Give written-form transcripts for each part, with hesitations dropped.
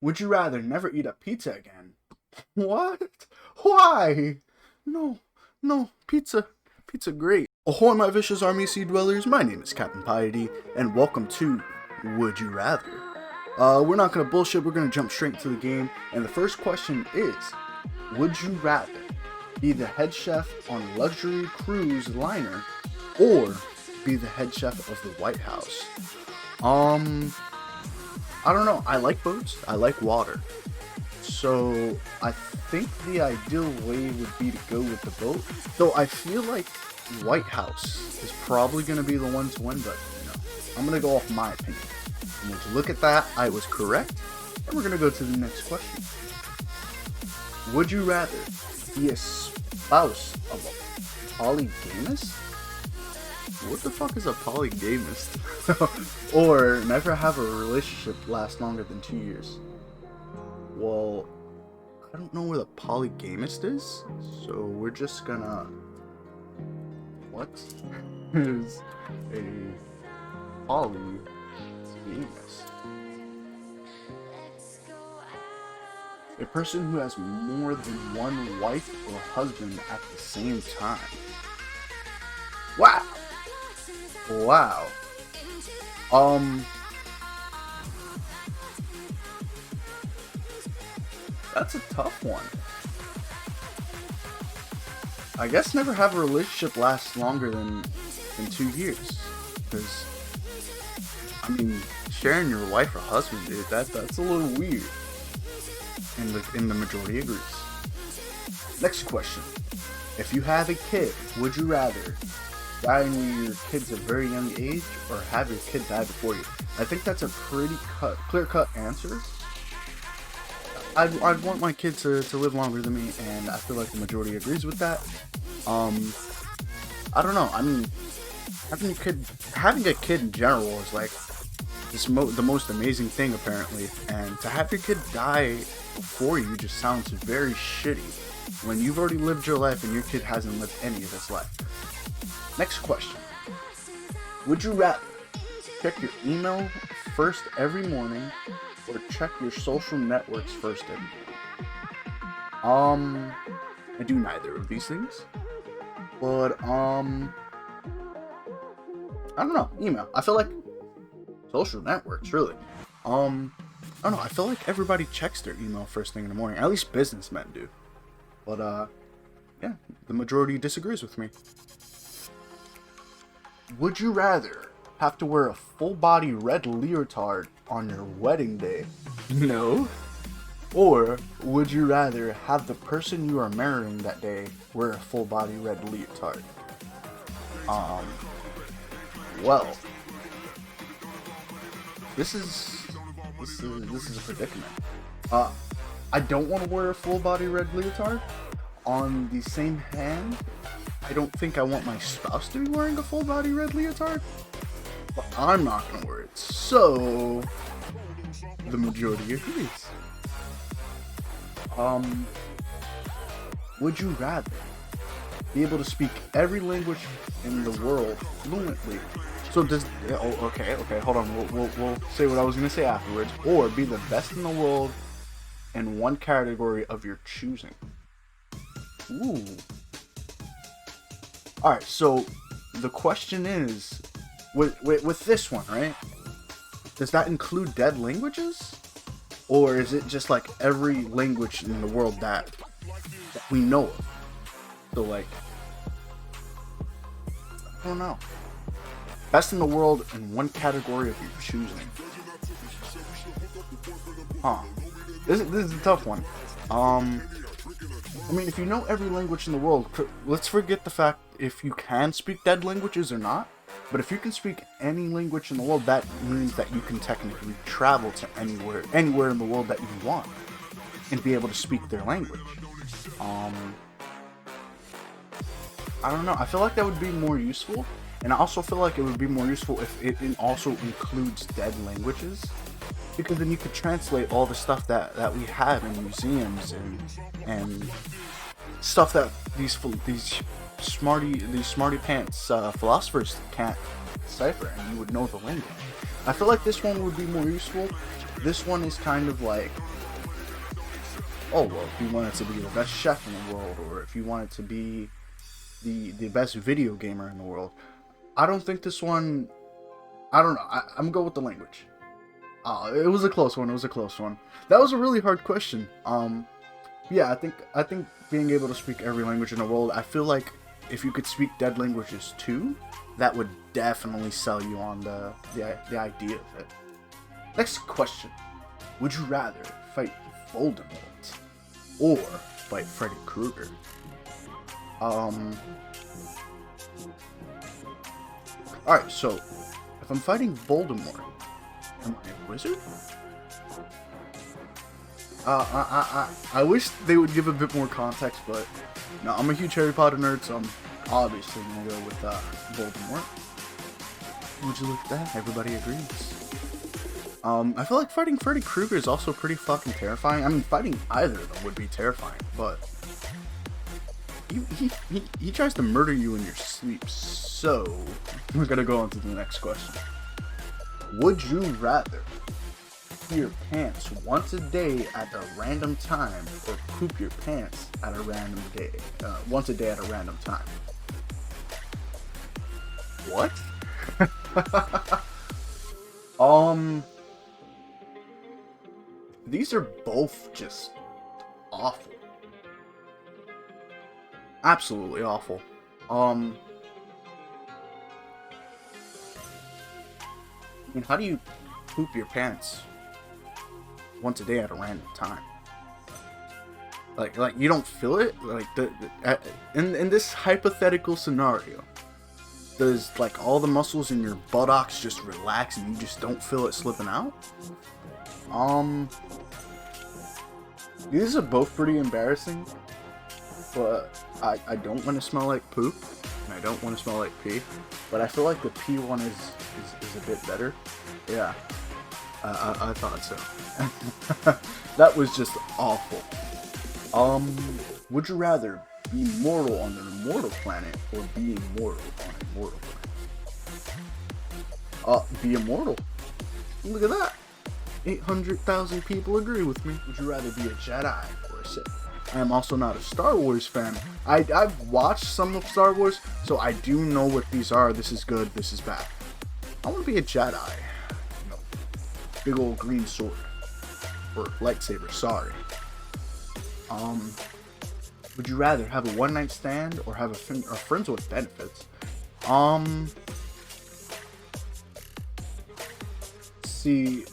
Would you rather never eat a pizza again? What? Why? No, no, pizza. Pizza great. Ahoy my vicious army sea dwellers, my name is Captain Piety, and welcome to Would You Rather. We're not gonna bullshit, we're gonna jump straight into the game, and the first question is, would you rather be the head chef on a luxury cruise liner, or be the head chef of the White House? I don't know, I like boats, I like water. So I think the ideal way would be to go with the boat. Though I feel like White House is probably going to be the one to win, but you know, I'm going to go off my opinion. And would you look at that, I was correct. And we're going to go to the next question. Would you rather be a spouse of a polygamist? What the fuck is a polygamist? Or never have a relationship last longer than 2 years? Well, I don't know where the polygamist is, so we're just gonna... What is a polygamist? A person who has more than one wife or husband at the same time. Wow! Wow. That's a tough one. I guess never have a relationship last longer than 2 years. Because, I mean, sharing your wife or husband, dude, that's a little weird. And the majority agrees. Next question. If you have a kid, would you rather die when your kid's a very young age or have your kid die before you? I think that's a pretty clear-cut answer. I'd want my kid to live longer than me, and I feel like the majority agrees with that. I don't know. I mean, having a kid in general is like the most amazing thing, apparently. And to have your kid die before you just sounds very shitty when you've already lived your life and your kid hasn't lived any of his life. Next question. Would you rather check your email first every morning or check your social networks first every morning? I do neither of these things. But, I don't know. Email. I feel like social networks, really. I don't know. I feel like everybody checks their email first thing in the morning. At least businessmen do. But, yeah, the majority disagrees with me. Would you rather have to wear a full-body red leotard on your wedding day? No. Or would you rather have the person you are marrying that day wear a full-body red leotard? Well, this is a predicament. I don't want to wear a full-body red leotard. On the same hand, I don't think I want my spouse to be wearing a full-body red leotard. But I'm not gonna wear it, so the majority agrees. Would you rather be able to speak every language in the world fluently? So okay, hold on. We'll say what I was gonna say afterwards. Or be the best in the world in one category of your choosing. Ooh. All right. So the question is, with this one, right? Does that include dead languages? Or is it just like every language in the world that we know of? So like, I don't know. Best in the world in one category of your choosing. Huh. This is a tough one. I mean, if you know every language in the world, let's forget the fact if you can speak dead languages or not. But if you can speak any language in the world, that means that you can technically travel to anywhere in the world that you want and be able to speak their language. I don't know. I feel like that would be more useful, and I also feel like it would be more useful if it also includes dead languages, because then you could translate all the stuff that we have in museums and stuff that these smarty pants philosophers can't decipher, and you would know the language. I feel like this one would be more useful. This one is kind of like, oh well, if you wanted to be the best chef in the world, or if you wanted to be the best video gamer in the world. I don't think this one. I don't know. I'm gonna go with the language. It was a close one. It was a close one. That was a really hard question. Yeah, I think being able to speak every language in the world. I feel like if you could speak dead languages too, that would definitely sell you on the idea of it. Next question: would you rather fight Voldemort or fight Freddy Krueger? Alright, so if I'm fighting Voldemort, am I a wizard? I wish they would give a bit more context, but no, I'm a huge Harry Potter nerd, so I'm obviously gonna go with Voldemort. Would you look at that? Everybody agrees. I feel like fighting Freddy Krueger is also pretty fucking terrifying. I mean, fighting either of them would be terrifying, but he tries to murder you in your sleep. So we're gonna go on to the next question. Would you rather pee your pants once a day at a random time, or poop your pants at a random day, once a day at a random time? What? These are both just awful. Absolutely awful. I mean, how do you poop your pants once a day at a random time? Like you don't feel it? Like in this hypothetical scenario, does like all the muscles in your buttocks just relax and you just don't feel it slipping out? These are both pretty embarrassing, but I don't want to smell like poop, and I don't want to smell like pee, but I feel like the pee one is a bit better. Yeah, I thought so. That was just awful. Would you rather be mortal on an immortal planet, or be immortal on a mortal planet? Be immortal. Look at that. 800,000 people agree with me. Would you rather be a Jedi or a Sith? I am also not a Star Wars fan. I've watched some of Star Wars, so I do know what these are. This is good, this is bad. I want to be a Jedi. You know, big old green sword. Or lightsaber, sorry. Would you rather have a one-night stand or have a friends with benefits? See,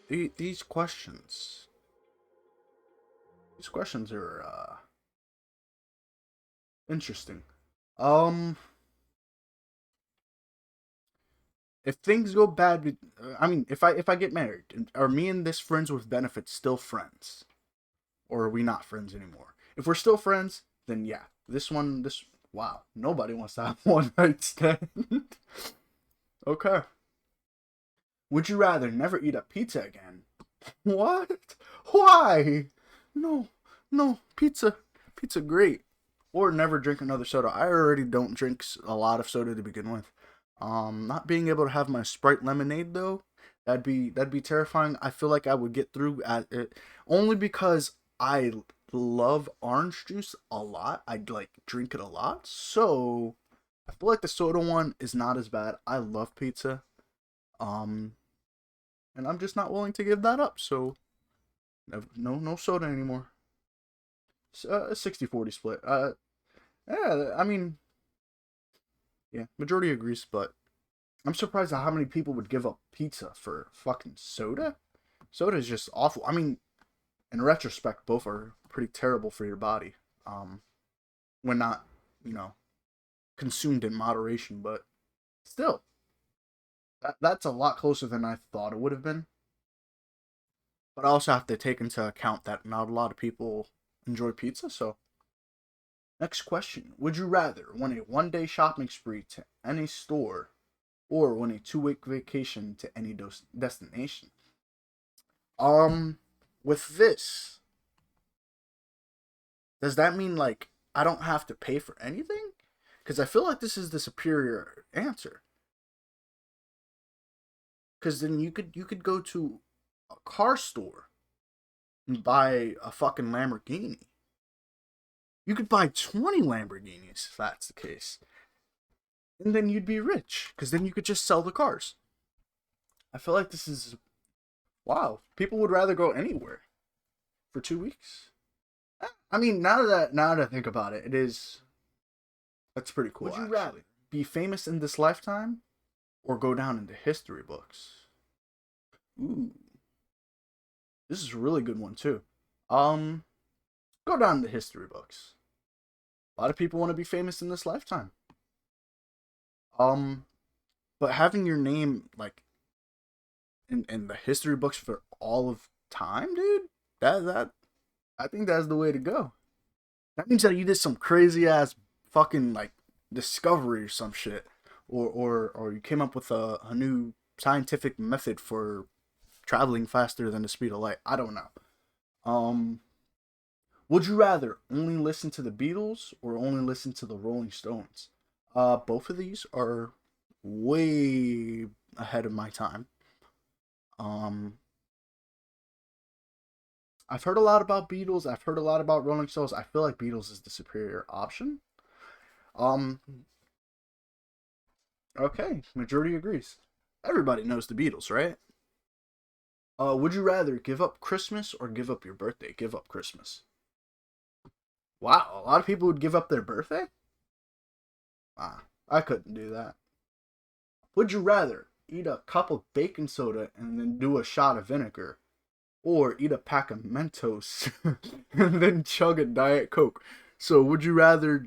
these questions are interesting. If things go bad, I mean, if I get married, are me and this friends with benefits still friends, or are we not friends anymore? If we're still friends, then yeah, this wow, nobody wants to have one night stand. Okay. Would you rather never eat a pizza again? What? Why? No, pizza great. Or never drink another soda. I already don't drink a lot of soda to begin with. Not being able to have my Sprite lemonade though, that'd be terrifying. I feel like I would get through at it only because I love orange juice a lot. I'd like drink it a lot. So I feel like the soda one is not as bad. I love pizza. And I'm just not willing to give that up. So no soda anymore. 60-40 split. Yeah, I mean, yeah, majority agrees, but I'm surprised at how many people would give up pizza for fucking soda. Soda is just awful. I mean, in retrospect, both are pretty terrible for your body. When not, consumed in moderation, but still, that's a lot closer than I thought it would have been. But I also have to take into account that not a lot of people enjoy pizza, so. Next question. Would you rather win a one-day shopping spree to any store, or win a 2-week vacation to any destination? With this, Does that mean like I don't have to pay for anything? Because I feel like this is the superior answer. Because then you could go to a car store and buy a fucking Lamborghini. You could buy 20 Lamborghinis if that's the case. And then you'd be rich. Because then you could just sell the cars. I feel like this is wow. People would rather go anywhere for 2 weeks. I mean, now that I think about it, it is that's pretty cool. Would you rather be famous in this lifetime or go down into history books? Ooh, this is a really good one too. Um, Go down into history books. A lot of people want to be famous in this lifetime. Um, but having your name like in the history books for all of time, dude, that I think that's the way to go. That means that you did some crazy ass fucking like discovery or some shit, or you came up with a new scientific method for traveling faster than the speed of light. I don't know. Um, would you rather only listen to the Beatles or only listen to the Rolling Stones? Both of these are way ahead of my time. Um, I've heard a lot about Beatles. I've heard a lot about Rolling Stones. I feel like Beatles is the superior option. Um, okay, majority agrees. Everybody knows the Beatles, right? Would you rather give up Christmas or give up your birthday? Give up Christmas. Wow, a lot of people would give up their birthday? Ah, I couldn't do that. Would you rather eat a cup of baking soda and then do a shot of vinegar? Or eat a pack of Mentos and then chug a Diet Coke? So, would you rather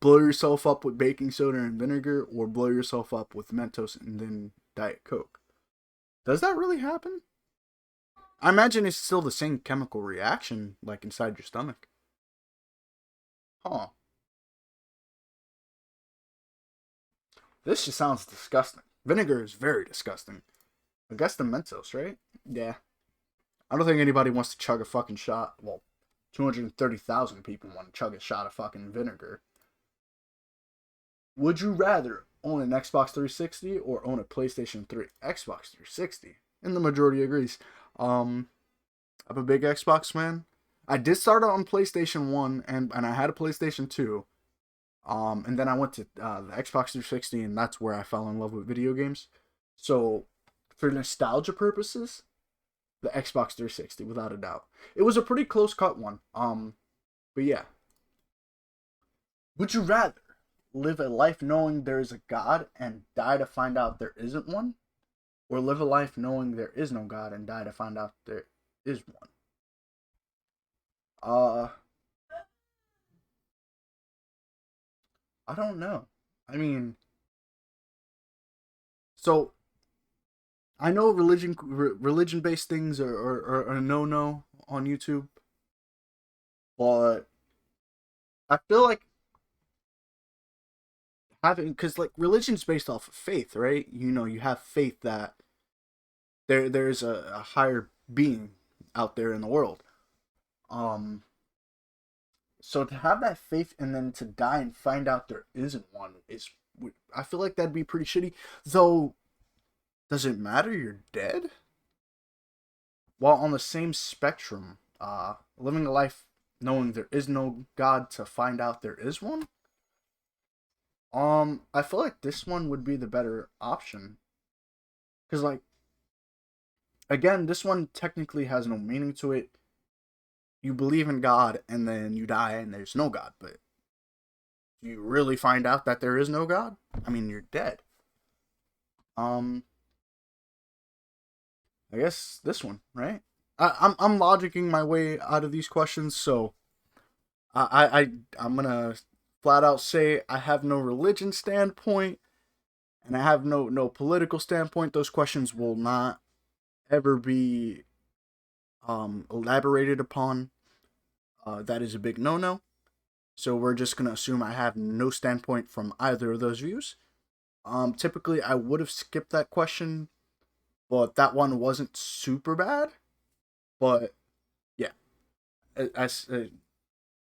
blow yourself up with baking soda and vinegar or blow yourself up with Mentos and then Diet Coke? Does that really happen? I imagine it's still the same chemical reaction, like inside your stomach. Huh. This just sounds disgusting. Vinegar is very disgusting. I guess the Mentos, right? Yeah. I don't think anybody wants to chug a fucking shot. Well, 230,000 people want to chug a shot of fucking vinegar. Would you rather own an Xbox 360 or own a PlayStation 3? Xbox 360. And the majority agrees. I'm a big Xbox fan. I did start out on PlayStation 1 and I had a PlayStation 2. And then I went to the Xbox 360 and that's where I fell in love with video games. So, for nostalgia purposes, the Xbox 360 without a doubt. It was a pretty close cut one. But yeah. Would you rather live a life knowing there is a God and die to find out there isn't one? Or live a life knowing there is no God and die to find out there is one? Uh, I don't know. I mean, so I know religion based things are a no no on YouTube, but I feel like having because like religion's based off of faith, right? You know, you have faith that there's a higher being out there in the world. Um, so to have that faith and then to die and find out there isn't one is I feel like that'd be pretty shitty. Though, does it matter you're dead? While on the same spectrum, living a life knowing there is no God to find out there is one. I feel like this one would be the better option. Cause like again, this one technically has no meaning to it. You believe in God and then you die and there's no God, but you really find out that there is no God? I mean, you're dead. Um, I guess this one, right? I'm logicking my way out of these questions, so I'm gonna flat out say I have no religion standpoint and I have no political standpoint. Those questions will not ever be elaborated upon. That is a big no no. So we're just gonna assume I have no standpoint from either of those views. Typically I would have skipped that question, but that one wasn't super bad. But yeah, as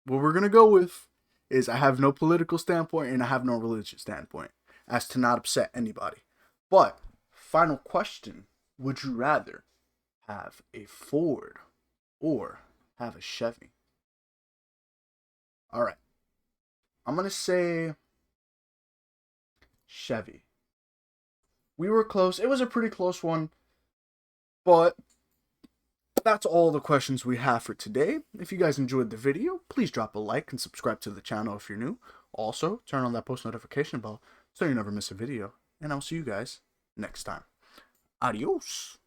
what we're gonna go with is I have no political standpoint and I have no religious standpoint, as to not upset anybody. But final question: would you rather have a Ford or have a Chevy? All right, I'm gonna say Chevy. We were close. It was a pretty close one, but that's all the questions we have for today. If you guys enjoyed the video, please drop a like and subscribe to the channel if you're new. Also, turn on that post notification bell so you never miss a video. And I'll see you guys next time. Adios.